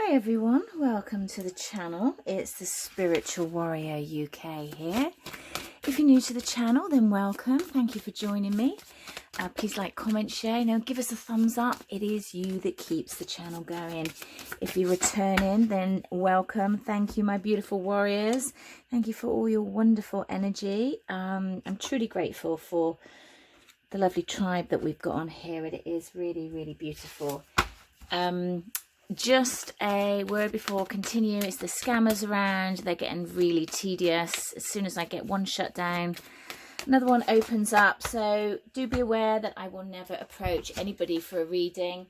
Hi everyone, welcome to the channel. It's the Spiritual Warrior UK here. If you're new to the channel, then welcome. Thank you for joining me. Please like, comment, share. Give us a thumbs up. It is you that keeps the channel going. If you're returning, then welcome. Thank you, my beautiful warriors. Thank you for all your wonderful energy. I'm truly grateful for the lovely tribe that we've got on here. It is really, really beautiful. Just a word before continue, is the scammers around. They're getting really tedious. As soon as I get one shut down, another one opens up. So do be aware that I will never approach anybody for a reading.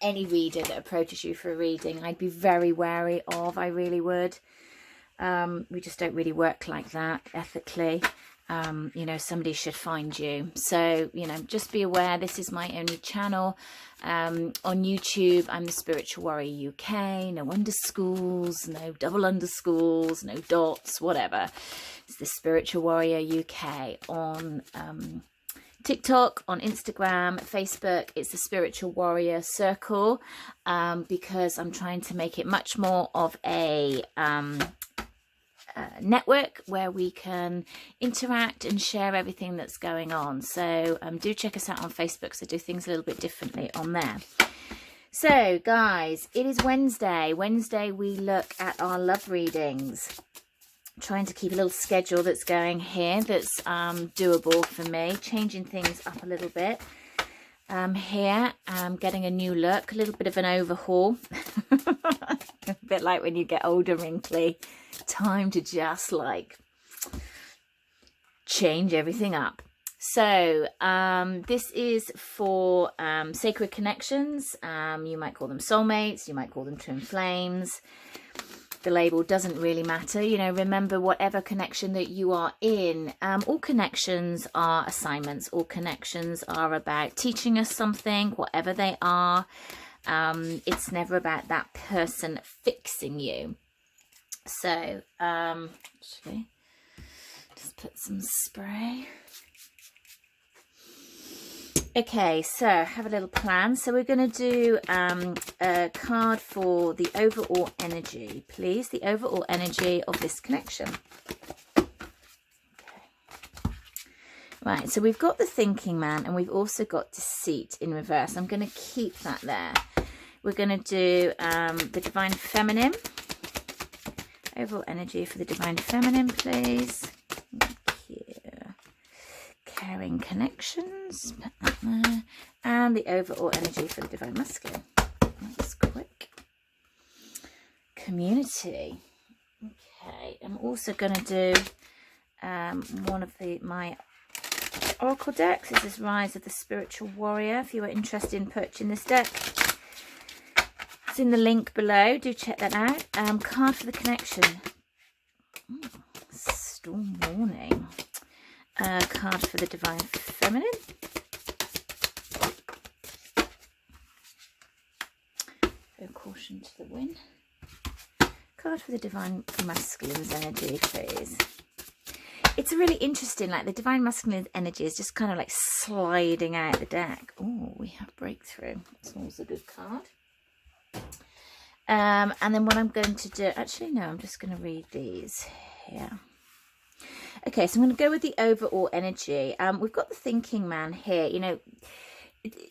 Any reader that approaches you for a reading, I'd be very wary of. I really would. We just don't really work like that ethically. Somebody should find you. So, just be aware, this is my only channel. On YouTube, I'm the Spiritual Warrior UK. No underscores, no double underscores, no dots, whatever. It's the Spiritual Warrior UK. On TikTok, on Instagram, Facebook, it's the Spiritual Warrior Circle, because I'm trying to make it much more of a network where we can interact and share everything that's going on. So do check us out on Facebook, because I do things a little bit differently on there. So guys, it is Wednesday. We look at our love readings. I'm trying to keep a little schedule that's going here that's doable for me, changing things up a little bit. Here I'm getting a new look, a little bit of an overhaul. A bit like when you get older, wrinkly. Time to just change everything up. So this is for sacred connections. You might call them soulmates, you might call them twin flames. The label doesn't really matter. Remember, whatever connection that you are in, all connections are assignments. All connections are about teaching us something, whatever they are. It's never about that person fixing you. So, actually, just put some spray. Okay, so have a little plan. So we're going to do a card for the overall energy, please. The overall energy of this connection. Okay. Right, so we've got the thinking man, and we've also got deceit in reverse. I'm going to keep that there. We're going to do the divine feminine. Overall energy for the divine feminine, please. Thank you. Caring connections, put that there. And the overall energy for the divine masculine. That's quick. Community. Okay, I'm also going to do one of my oracle decks. This is Rise of the Spiritual Warrior. If you are interested in purchasing this deck, it's in the link below. Do check that out. Card for the connection. Storm warning. Card for the divine feminine. So caution to the wind. Card for the divine masculine's energy, please. It's really interesting, the divine masculine energy is just kind of sliding out the deck. Oh, we have breakthrough. It's always a good card. And then what I'm going to do, actually no, I'm just going to read these here. Okay, so I'm going to go with the overall energy. We've got the thinking man here.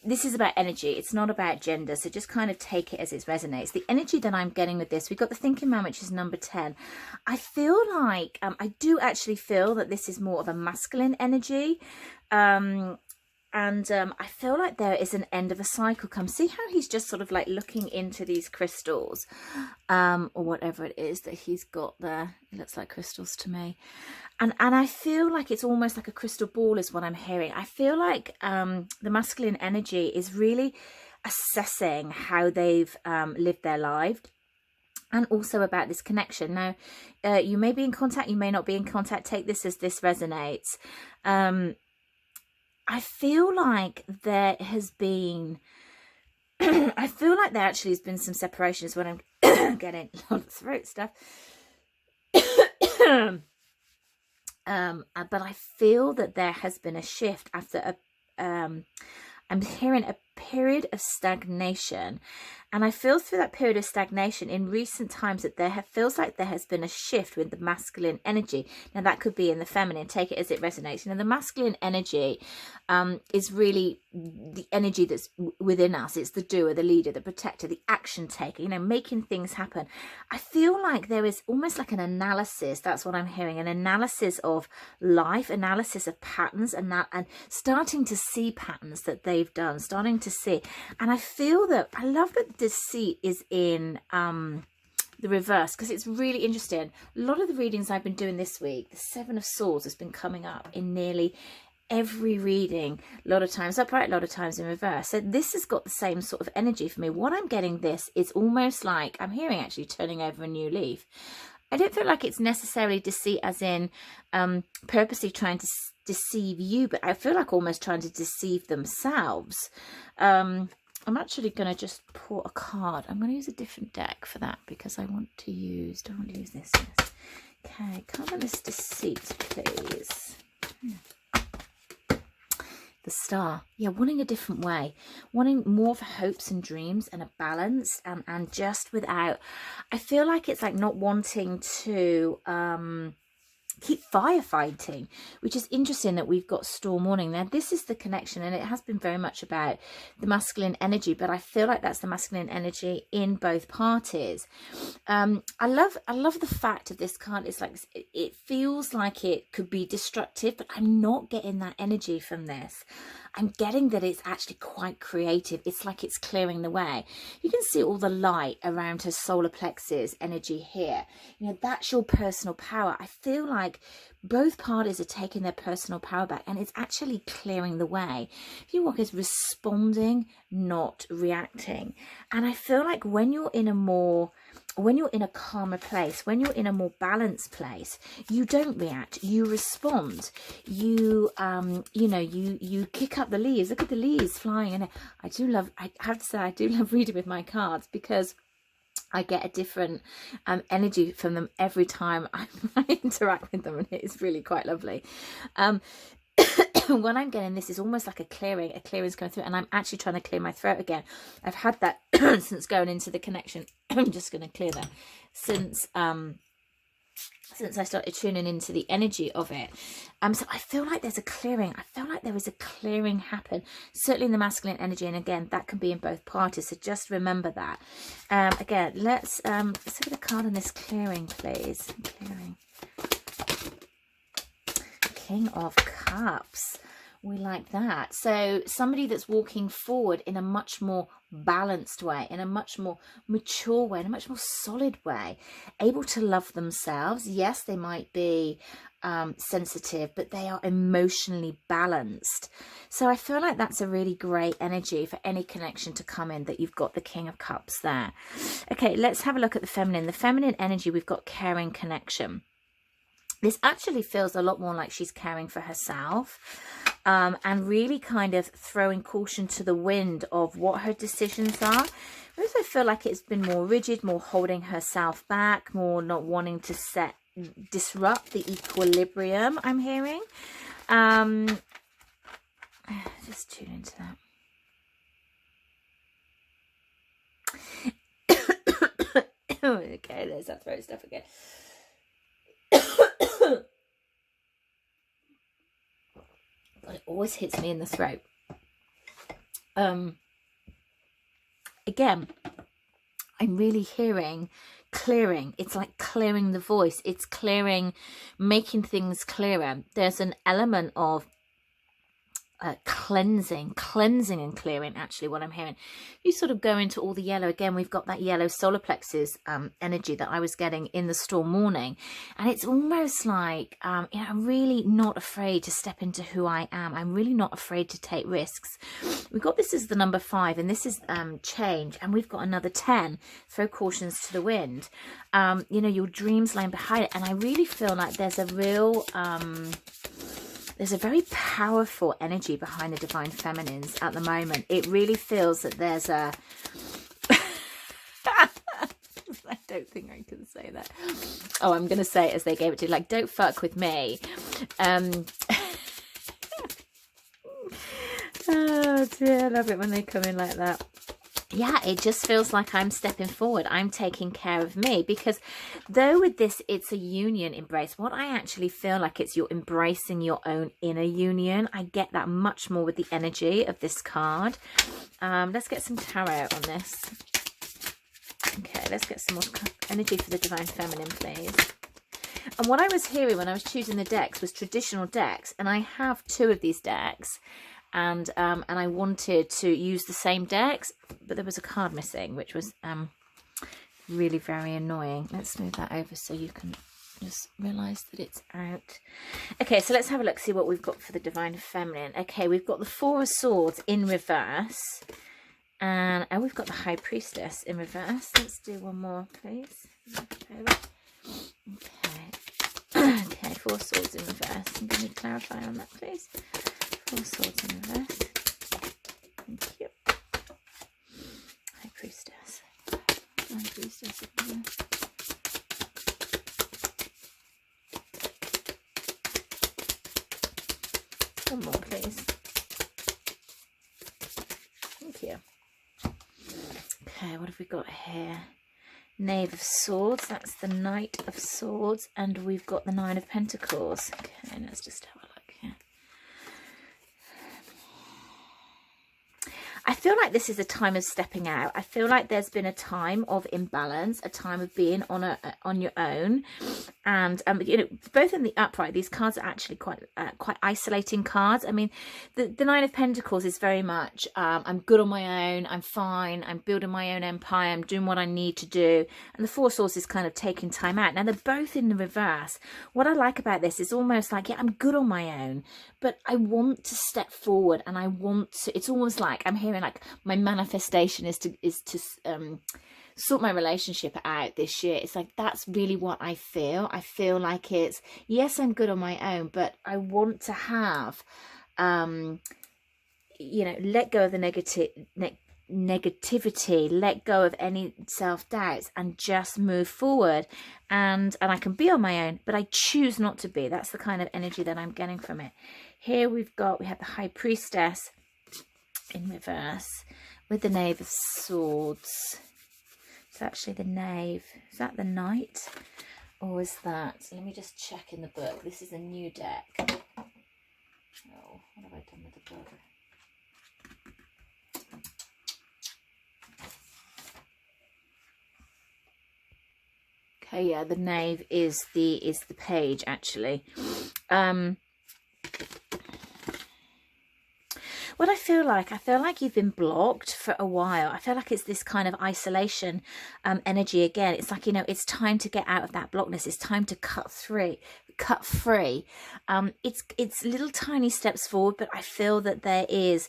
This is about energy. It's not about gender. So just kind of take it as it resonates. The energy that I'm getting with this, we've got the thinking man, which is number 10. I feel like, I do actually feel that this is more of a masculine energy. And I feel like there is an end of a cycle come. See how he's just sort of looking into these crystals, or whatever it is that he's got there. It looks like crystals to me. And I feel like it's almost like a crystal ball is what I'm hearing. I feel like the masculine energy is really assessing how they've lived their life. And also about this connection. Now, you may be in contact, you may not be in contact. Take this as this resonates. I feel like there has been, I feel like there actually has been some separations when I'm getting a lot of throat stuff. But I feel that there has been a shift after I'm hearing a period of stagnation. And I feel through that period of stagnation in recent times that feels like there has been a shift with the masculine energy. Now that could be in the feminine, take it as it resonates. You know, the masculine energy is really the energy that's within us. It's the doer, the leader, the protector, the action taker, you know, making things happen. I feel like there is almost like an analysis. That's what I'm hearing, an analysis of life, analysis of patterns, and starting to see patterns that they've done, starting to see. And I feel that, I love that deceit is in the reverse, because it's really interesting. A lot of the readings I've been doing this week, the Seven of Swords has been coming up in nearly every reading, a lot of times upright, a lot of times in reverse. So this has got the same sort of energy for me. What I'm getting, this is almost like I'm hearing actually turning over a new leaf. I don't feel like it's necessarily deceit as in purposely trying to deceive you, but I feel like almost trying to deceive themselves. I'm actually going to just pull a card. I'm going to use a different deck for that because I want to use, don't want to use this. Yes. Okay, card on this deceit, please. The Star. Yeah, wanting a different way, wanting more of hopes and dreams and a balance, and just without, I feel like it's like not wanting to keep firefighting, which is interesting that we've got storm warning there. This is the connection, and it has been very much about the masculine energy, but I feel like that's the masculine energy in both parties. I love the fact of this card. It's like, it feels like it could be destructive, but I'm not getting that energy from this. I'm getting that it's actually quite creative. It's like it's clearing the way. You can see all the light around her solar plexus energy here. You know, that's your personal power. I feel like both parties are taking their personal power back, and it's actually clearing the way. If you walk, is responding, not reacting. And I feel like when you're in a calmer place, when you're in a more balanced place, you don't react, you respond. You know, you kick up the leaves. Look at the leaves flying. And I have to say, I do love reading with my cards, because I get a different energy from them every time I interact with them, and it is really quite lovely. When I'm getting this, is almost like a clearing's going through, and I'm actually trying to clear my throat again. I've had that since going into the connection. I'm just going to clear that since I started tuning into the energy of it. So I feel like there's a clearing. I feel like there is a clearing happen, certainly in the masculine energy, and again, that can be in both parties, so just remember that. Again, let's look at the card on this clearing, please. Clearing. King of Cups. We like that. So somebody that's walking forward in a much more balanced way, in a much more mature way, in a much more solid way, able to love themselves. Yes, they might be sensitive, but they are emotionally balanced. So I feel like that's a really great energy for any connection to come in, that you've got the King of Cups there. Okay, let's have a look at the feminine. The feminine energy, we've got caring, connection. This actually feels a lot more like she's caring for herself, and really kind of throwing caution to the wind of what her decisions are. I also feel like it's been more rigid, more holding herself back, more not wanting to disrupt the equilibrium, I'm hearing. Just tune into that. Okay, there's that throat stuff again. It always hits me in the throat. Again, I'm really hearing clearing. It's like clearing the voice. It's clearing, making things clearer. There's an element of cleansing and clearing, actually, what I'm hearing. You sort of go into all the yellow again. We've got that yellow solar plexus energy that I was getting in the storm warning, and it's almost like you know, I'm really not afraid to step into who I am. I'm really not afraid to take risks. We've got this as the number 5, and this is change, and we've got another 10, throw cautions to the wind. You know, your dreams lying behind it, and I really feel like there's a real there's a very powerful energy behind the divine feminines at the moment. It really feels that there's a... I don't think I can say that. Oh, I'm going to say it as they gave it to you. Like, don't fuck with me. Oh, dear. I love it when they come in like that. yeah, it just feels like I'm stepping forward. I'm taking care of me, because though with this, it's a union embrace. What I actually feel like it's you're embracing your own inner union. I get that much more with the energy of this card. Let's get some tarot on this. Okay, let's get some more energy for the Divine Feminine, please. And what I was hearing when I was choosing the decks was traditional decks, and I have 2 of these decks. And I wanted to use the same decks, but there was a card missing, which was really very annoying. Let's move that over so you can just realise that it's out. Okay, so let's have a look, see what we've got for the Divine Feminine. Okay, we've got the 4 of Swords in reverse, and we've got the High Priestess in reverse. Let's do one more, please. Okay, okay, 4 Swords in reverse. And can you clarify on that, please? 4 Swords in reverse. Thank you. High Priestess. High Priestess in reverse. One more, please. Thank you. Okay, what have we got here? Knave of Swords. That's the Knight of Swords. And we've got the 9 of Pentacles. Okay, let's just have a look here. I feel like this is a time of stepping out. I feel like there's been a time of imbalance, a time of being on your own, and you know, both in the upright, these cards are actually quite isolating cards. I mean, the 9 of Pentacles is very much I'm good on my own, I'm fine, I'm building my own empire, I'm doing what I need to do, and the 4 Swords is kind of taking time out. Now they're both in the reverse. What I like about this is almost like, yeah, I'm good on my own, but I want to step forward, and I want to. It's almost like I'm hearing like my manifestation is to sort my relationship out this year. It's like that's really what I feel. I feel like it's, yes, I'm good on my own, but I want to have you know, let go of the negativity, let go of any self-doubts, and just move forward. And I can be on my own, but I choose not to be. That's the kind of energy that I'm getting from it. Here we have the High Priestess in reverse with the Knave of Swords. It's actually the Knave. Is that the Knight, or is that, let me just check in the book. This is a new deck. Oh, what have I done with the book? Okay, yeah, the Knave is the page actually. What I feel like you've been blocked for a while. I feel like it's this kind of isolation energy again. It's like, you know, it's time to get out of that blockness. It's time to cut free. It's little tiny steps forward, but I feel that there is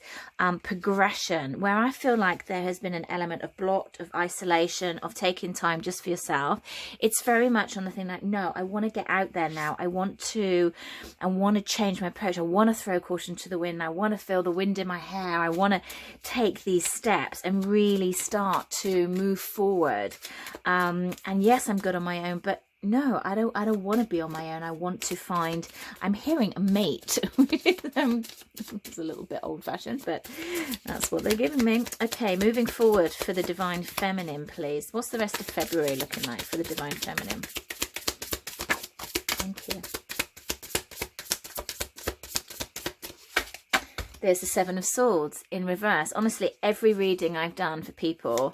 progression, where I feel like there has been an element of blocked, of isolation, of taking time just for yourself. It's very much on the thing like, no, I want to get out there now. I want to change my approach. I want to throw caution to the wind. I want to feel the wind in my hair. I want to take these steps and really start to move forward. And yes, I'm good on my own, but no, I don't want to be on my own. I want to find, I'm hearing a mate. It's a little bit old-fashioned, but that's what they're giving me. Okay, moving forward for the Divine Feminine, please. What's the rest of February looking like for the Divine Feminine? Thank you. There's the 7 of Swords in reverse. Honestly, every reading I've done for people,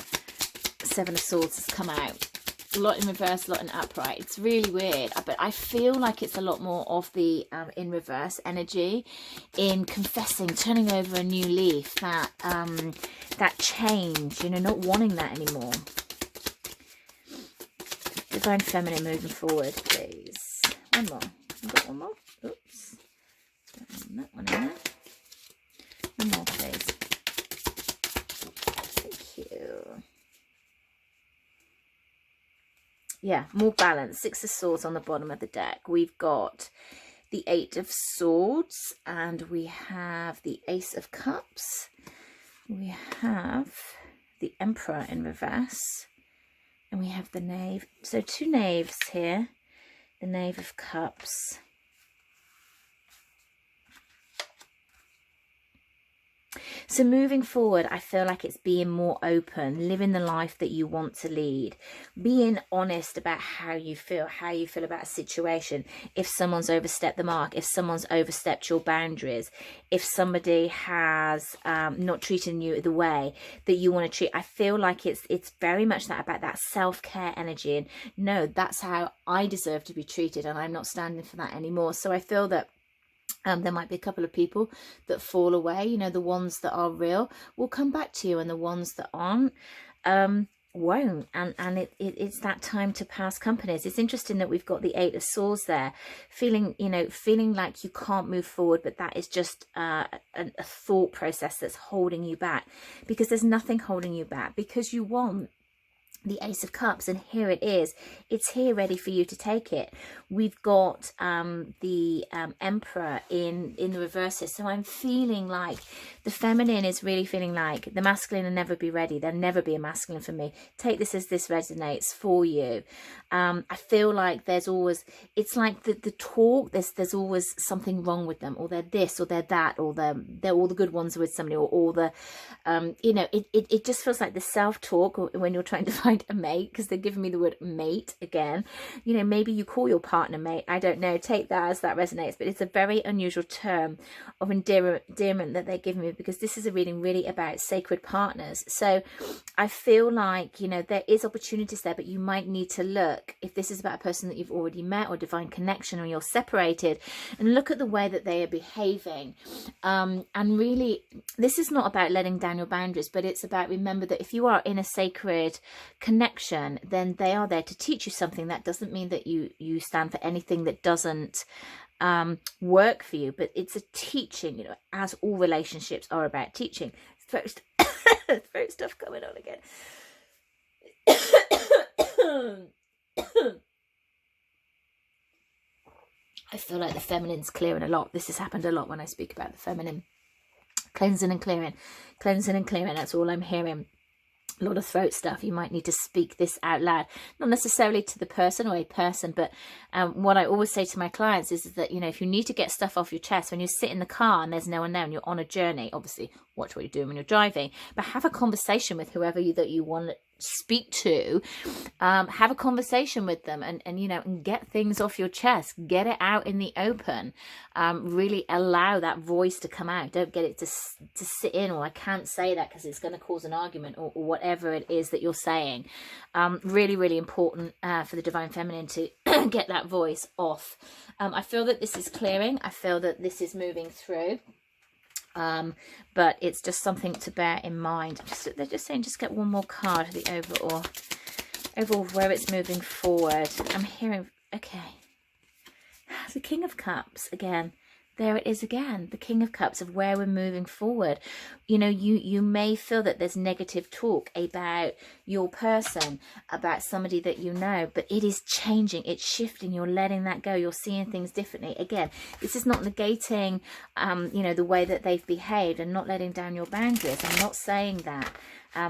7 of Swords has come out. A lot in reverse, a lot in upright. It's really weird, but I feel like it's a lot more of the in reverse energy, in confessing, turning over a new leaf, that that change, you know, not wanting that anymore. Divine Feminine moving forward, please. One more. I've got one more. Oops. That one in there. One more, please. Thank you. Yeah, more balance. 6 of Swords on the bottom of the deck. We've got the 8 of Swords, and we have the Ace of Cups. We have the Emperor in reverse, and we have the Knave. So 2 knaves here. The Knave of Cups. So moving forward, I feel like it's being more open, living the life that you want to lead, being honest about how you feel about a situation. If someone's overstepped the mark, if someone's overstepped your boundaries, if somebody has not treated you the way that you want to treat, I feel like it's very much that about that self-care energy. And no, that's how I deserve to be treated, and I'm not standing for that anymore. So I feel that there might be a couple of people that fall away, you know, the ones that are real will come back to you, and the ones that aren't won't. And it's that time to pass companies. It's interesting that we've got the 8 of Swords there, feeling like you can't move forward, but that is just a thought process that's holding you back, because there's nothing holding you back, because you want the Ace of Cups, and here it is. It's here ready for you to take it. We've got the Emperor in the reverses. So I'm feeling like the feminine is really feeling like the masculine will never be ready. There'll never be a masculine for me. Take this as this resonates for you. I feel like there's always, it's like the talk, there's always something wrong with them, or they're this, or they're that, or they're all the good ones with somebody, or all the, you know, it just feels like the self-talk when you're trying to find a mate, because they're giving me the word mate again. You know, maybe you call your partner mate, I don't know, take that as that resonates, but it's a very unusual term of endearment that they're giving me, because this is a reading really about sacred partners. So I feel like, you know, there is opportunities there, but you might need to look, if this is about a person that you've already met, or divine connection, or you're separated, and look at the way that they are behaving. And really, this is not about letting down your boundaries, but it's about, remember that if you are in a sacred connection, then they are there to teach you something. That doesn't mean that you stand for anything that doesn't work for you, but it's a teaching, you know, as all relationships are about teaching. It's very stuff coming on again. I feel like the feminine's clearing a lot. This has happened a lot when I speak about the feminine. Cleansing and clearing, that's all I'm hearing. A lot of throat stuff. You might need to speak this out loud, not necessarily to the person or a person, but what I always say to my clients is that, you know, if you need to get stuff off your chest, when you sit in the car and there's no one there and you're on a journey, obviously watch what you're doing when you're driving, but have a conversation with whoever that you want to speak to. Have a conversation with them, and you know, and get things off your chest, get it out in the open. Really allow that voice to come out. Don't get it to sit in, or I can't say that because it's going to cause an argument, or whatever it is that you're saying. Really, really important for the divine feminine to get that voice off. I feel that this is clearing. I feel that this is moving through. But it's just something to bear in mind. They're just saying just get one more card, the overall of where it's moving forward. I'm hearing, okay, the King of Cups again. There it is again, the King of Cups, of where we're moving forward. You know, you may feel that there's negative talk about your person, about somebody that you know, but it is changing, it's shifting, you're letting that go, you're seeing things differently. Again, this is not negating, you know, the way that they've behaved and not letting down your boundaries. I'm not saying that.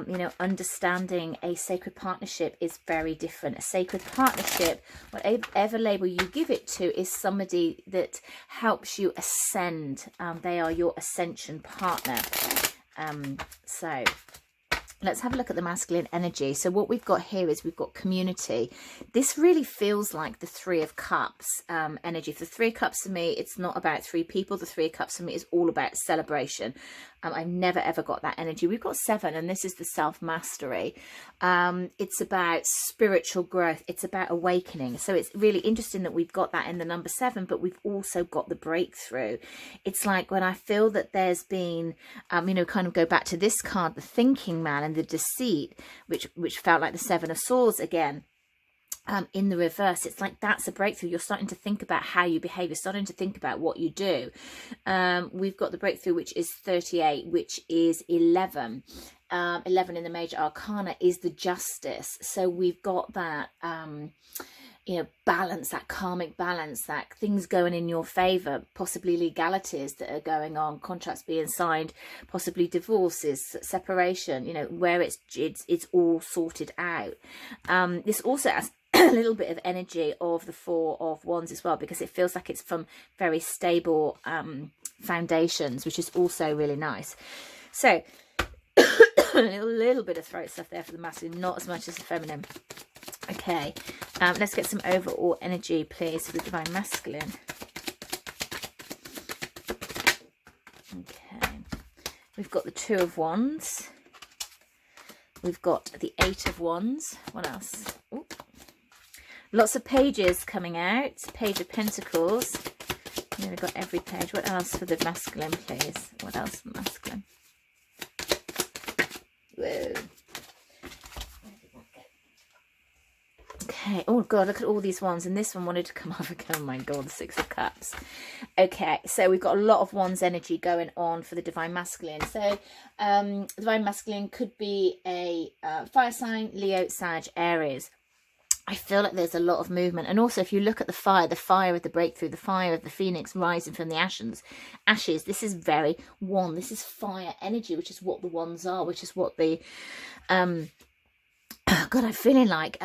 You know, understanding a sacred partnership is very different. A sacred partnership, whatever label you give it to, is somebody that helps you ascend. They are your ascension partner. So let's have a look at the masculine energy. So what we've got here is we've got community. This really feels like the Three of Cups energy. For the Three of Cups for me, it's not about 3 people. The Three of Cups for me is all about celebration. I've never ever got that energy. We've got 7, and this is the self-mastery. It's about spiritual growth. It's about awakening. So it's really interesting that we've got that in the number 7, but we've also got the breakthrough. It's like when I feel that there's been, you know, kind of go back to this card, the thinking man and the deceit, which felt like the 7 of Swords again. In the reverse, it's like that's a breakthrough. You're starting to think about how you behave. You're starting to think about what you do. We've got the breakthrough, which is 38, which is 11. 11 in the major arcana is the justice. So we've got that, you know, balance, that karmic balance, that things going in your favor, possibly legalities that are going on, contracts being signed, possibly divorces, separation, you know, where it's all sorted out. This also has a little bit of energy of the 4 of Wands as well, because it feels like it's from very stable foundations, which is also really nice. So a little bit of throat stuff there for the masculine, not as much as the feminine. Okay, let's get some overall energy, please, for the divine masculine. Okay, we've got the 2 of Wands. We've got the 8 of Wands. What else? Ooh. Lots of pages coming out. Page of Pentacles. Yeah, we've got every page. What else for the masculine, please? What else for the masculine? Whoa. Okay, oh god, look at all these wands, and this one wanted to come off again. Oh my god, the 6 of Cups. Okay, so we've got a lot of wands energy going on for the divine masculine. So divine masculine could be a fire sign, Leo, Sag, Aries. I feel like there's a lot of movement. And also, if you look at the fire of the breakthrough, the fire of the phoenix rising from the ashes, this is very wand. This is fire energy, which is what the wands are, which is what the God, I'm feeling like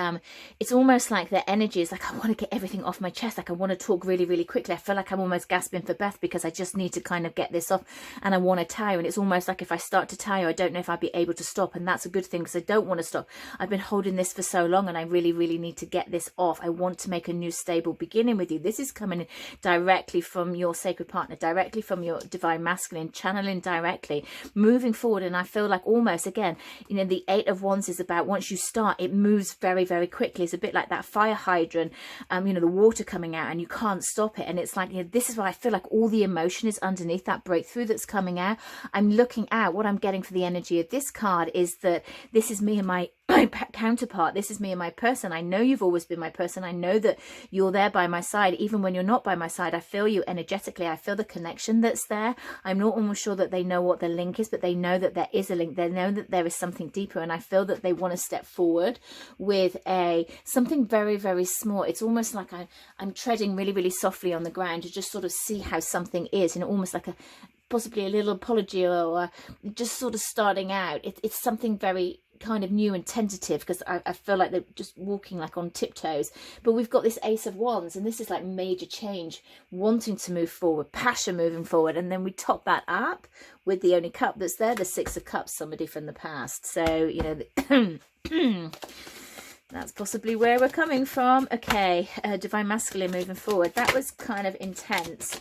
it's almost like their energy is like, I want to get everything off my chest. Like, I want to talk really, really quickly. I feel like I'm almost gasping for breath because I just need to kind of get this off, and I want to tell you. And it's almost like if I start to tell you, I don't know if I'll be able to stop. And that's a good thing, because I don't want to stop. I've been holding this for so long, and I really, really need to get this off. I want to make a new stable beginning with you. This is coming directly from your sacred partner, directly from your divine masculine, channeling directly, moving forward. And I feel like almost, again, you know, the 8 of Wands is about, once you start, it moves very, very quickly. It's a bit like that fire hydrant, you know, the water coming out and you can't stop it. And it's like, you know, this is why I feel like all the emotion is underneath that breakthrough that's coming out. I'm looking at what I'm getting for the energy of this card is that this is me and my counterpart. This is me and my person. I know you've always been my person. I know that you're there by my side. Even when you're not by my side, I feel you energetically. I feel the connection that's there. I'm not almost sure that they know what the link is, but they know that there is a link. They know that there is something deeper, and I feel that they want to step forward with something very, very small. It's almost like I'm treading really, really softly on the ground to just sort of see how something is, you know, almost like possibly a little apology, or just sort of starting out. It's something very kind of new and tentative, because I feel like they're just walking like on tiptoes. But we've got this Ace of Wands, and this is like major change, wanting to move forward, passion moving forward. And then we top that up with the only cup that's there, the 6 of Cups, somebody from the past. So, you know, that's possibly where we're coming from. Okay, divine masculine moving forward. That was kind of intense,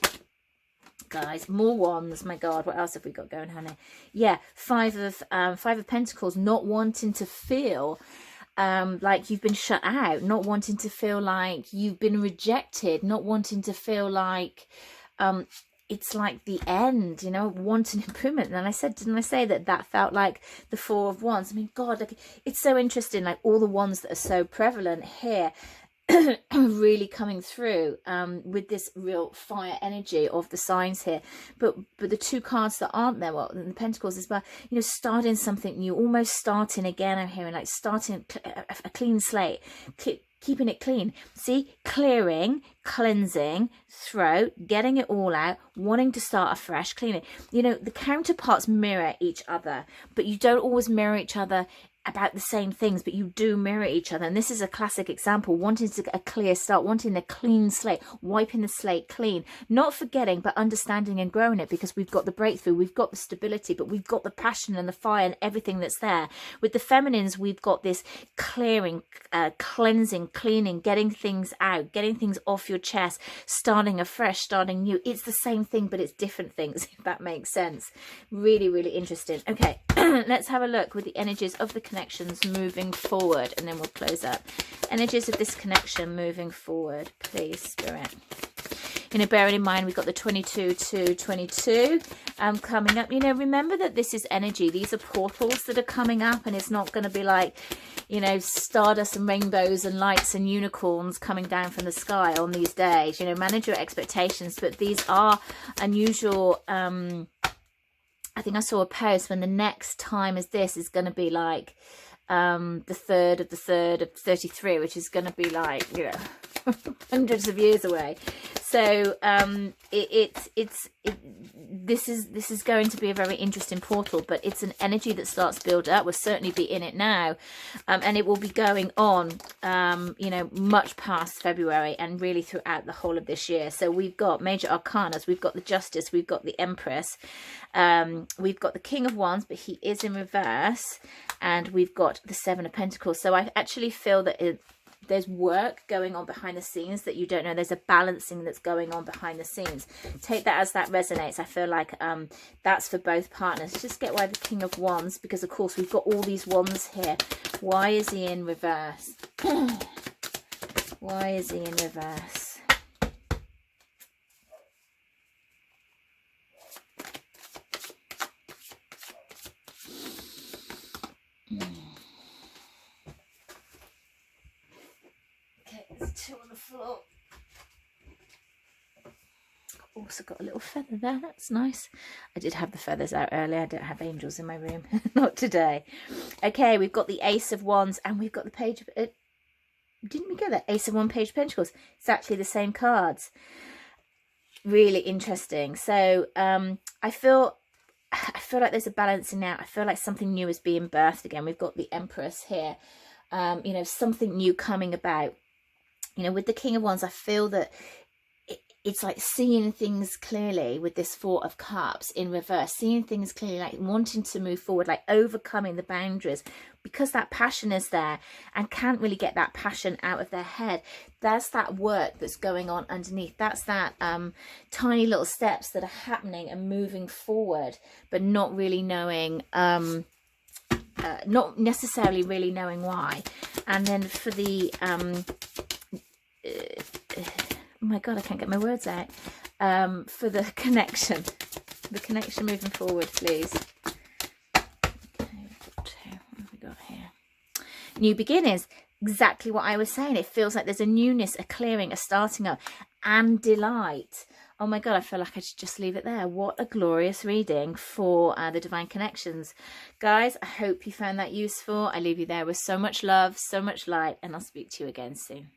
guys. More wands. My god, what else have we got going on here? Yeah, 5 of Pentacles, not wanting to feel like you've been shut out, not wanting to feel like you've been rejected, not wanting to feel like it's like the end, you know, wanting improvement. And I said, didn't I say that felt like the 4 of Wands? I mean, god, like, it's so interesting, like all the ones that are so prevalent here really coming through with this real fire energy of the signs here. But the 2 cards that aren't there, well, the Pentacles as well, you know, starting something new, almost starting again. I'm hearing like starting a clean slate, keeping it clean. See, clearing, cleansing, throat, getting it all out, wanting to start afresh, cleaning. You know, the counterparts mirror each other, but you don't always mirror each other about the same things, but you do mirror each other. And this is a classic example, wanting to get a clear start, wanting a clean slate, wiping the slate clean, not forgetting, but understanding and growing it, because we've got the breakthrough, we've got the stability, but we've got the passion and the fire and everything that's there. With the feminines, we've got this clearing, cleansing, cleaning, getting things out, getting things off your chest, starting afresh, starting new. It's the same thing, but it's different things, if that makes sense. Really, really interesting. Okay, let's have a look with the energies of the connections moving forward, and then we'll close up. Energies of this connection moving forward, please, Spirit. You know, bearing in mind we've got the 22 to 22 coming up. You know, remember that this is energy. These are portals that are coming up, and it's not going to be like, you know, stardust and rainbows and lights and unicorns coming down from the sky on these days. You know, manage your expectations, but these are unusual. I think I saw a post when the next time as this is going to be like the 3rd of 33, which is going to be like, you know, hundreds of years away. So this is going to be a very interesting portal, but it's an energy that starts to build up. We'll certainly be in it now, and it will be going on, you know, much past February and really throughout the whole of this year. So we've got major arcanas, we've got the Justice, we've got the Empress, we've got the King of Wands, but he is in reverse, and we've got the Seven of Pentacles. So I actually feel that there's work going on behind the scenes that you don't know. There's a balancing that's going on behind the scenes. Take that as that resonates. I feel like that's for both partners. Just get why the King of Wands, because of course we've got all these wands here. Why is he in reverse? Why is he in reverse? Two on the floor. Also got a little feather there, that's nice. I did have the feathers out earlier. I don't have angels in my room. Not today. Okay, we've got the Ace of Wands and we've got the Page of didn't we get that? Ace of Wands, Page of Pentacles. It's actually the same cards. Really interesting. So I feel like there's a balancing out. I feel like something new is being birthed again. We've got the Empress here. You know, something new coming about. You know, with the King of Wands, I feel that it's like seeing things clearly with this Four of Cups in reverse, seeing things clearly, like wanting to move forward, like overcoming the boundaries, because that passion is there and can't really get that passion out of their head. There's that work that's going on underneath. That's that tiny little steps that are happening and moving forward, but not really knowing, not necessarily really knowing why. And then for the oh my god, I can't get my words out. For the connection moving forward, please. Okay, we've got two. What have we got here? New beginnings. Exactly what I was saying. It feels like there's a newness, a clearing, a starting up, and delight. Oh my god, I feel like I should just leave it there. What a glorious reading for the Divine Connections. Guys, I hope you found that useful. I leave you there with so much love, so much light, and I'll speak to you again soon.